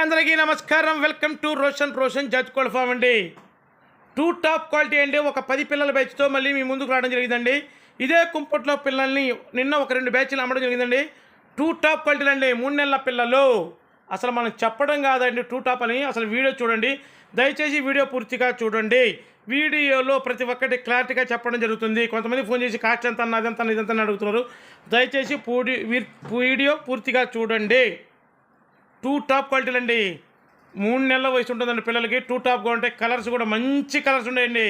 అందరికీ నమస్కారం. Welcome to Roshan judge cold farm అండి. 2 టాప్ క్వాలిటీ అండి. ఒక 10 పిల్లల బ్యాచ్తో మళ్ళీ మీ ముందుకు రావడం జరిగిందండి. ఇదే కుంపట్లో పిల్లల్ని నిన్న ఒక 2 బ్యాచ్లు అమ్మడం జరిగిందండి. 2 టాప్ క్వాలిటీలు అండి. 3 నెలల పిల్లలు. అసలు మనం చెప్పడం కాదండి 2 టాప్ అని. అసలు వీడియో చూడండి, దయచేసి వీడియో పూర్తిగా చూడండి. వీడియోలో ప్రతి ఒక్కటి క్లారిటీగా చెప్పడం జరుగుతుంది. కొంతమంది ఫోన్ చేసి కాస్ట్ ఎంత అన్న అదంతా ఇదంతా అడుగుతున్నారు. దయచేసి వీడియో పూర్తిగా చూడండి. 2 టాప్ క్వాలిటీలు అండి. 3 నెలల వయసు ఉంటుందండి పిల్లలకి. 2 టాప్గా ఉంటాయి. కలర్స్ కూడా మంచి కలర్స్ ఉన్నాయండి.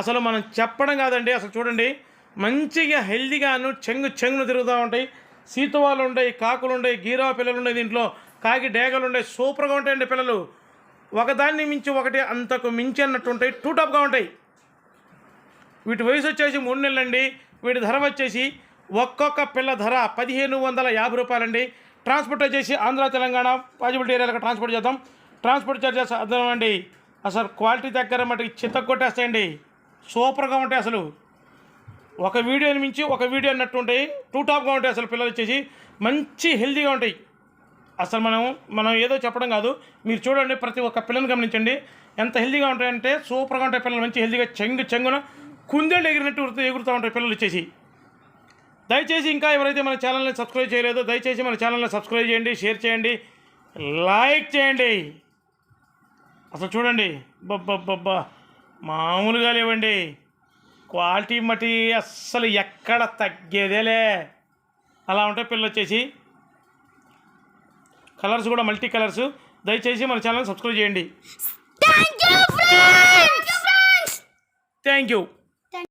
అసలు మనం చెప్పడం కాదండి. అసలు చూడండి, మంచిగా హెల్దీగాను చెంగును తిరుగుతూ ఉంటాయి. సీతవాళ్ళు ఉంటాయి, కాకులు ఉంటాయి, గీరా పిల్లలు ఉన్నాయి, దీంట్లో కాకి డేగలు ఉంటాయి. సూపర్గా ఉంటాయండి పిల్లలు. ఒకదాన్ని మించి ఒకటి, అంతకు మించి అన్నట్టు ఉంటాయి. 2 టాప్గా ఉంటాయి. వీటి వయసు వచ్చేసి 3 నెలలండి. వీటి ధర వచ్చేసి ఒక్కొక్క పిల్ల ధర 1550 రూపాయలండి. ట్రాన్స్పోర్ట్ వచ్చేసి ఆంధ్ర తెలంగాణ పాజిబిలిటీ ఏరియాలకు ట్రాన్స్పోర్ట్ చేద్దాం. ట్రాన్స్పోర్ట్ చార్జెస్ అర్థం అండి. అసలు క్వాలిటీ దగ్గర మటుకు చిత్త కొట్టేస్తాయండి. సూపర్గా ఉంటాయి. అసలు ఒక వీడియోని మించి ఒక వీడియో అన్నట్టు ఉంటాయి. 2 టాప్గా ఉంటాయి. అసలు పిల్లలు వచ్చేసి మంచి హెల్తీగా ఉంటాయి. అసలు మనం ఏదో చెప్పడం కాదు, మీరు చూడండి. ప్రతి ఒక్క పిల్లని గమనించండి, ఎంత హెల్తీగా ఉంటాయంటే సూపర్గా ఉంటాయి పిల్లలు. మంచి హెల్తీగా చెంగున కుందేళ్ళు ఎగిరినట్టు ఎగురుతూ ఉంటాయి పిల్లలు వచ్చేసి. దయచేసి ఇంకా ఎవరైతే మన ఛానల్ని సబ్స్క్రైబ్ చేయలేదో దయచేసి మన ఛానల్ని సబ్స్క్రైబ్ చేయండి, షేర్ చేయండి, లైక్ చేయండి. అసలు చూడండి, బబ్బా మామూలుగా లేవండి. క్వాలిటీ మట్టి అస్సలు ఎక్కడ తగ్గేదేలే. అలా ఉంటాయి పిల్లలు వచ్చేసి. కలర్స్ కూడా మల్టీ కలర్స్. దయచేసి మన ఛానల్ని సబ్స్క్రైబ్ చేయండి. Thank you.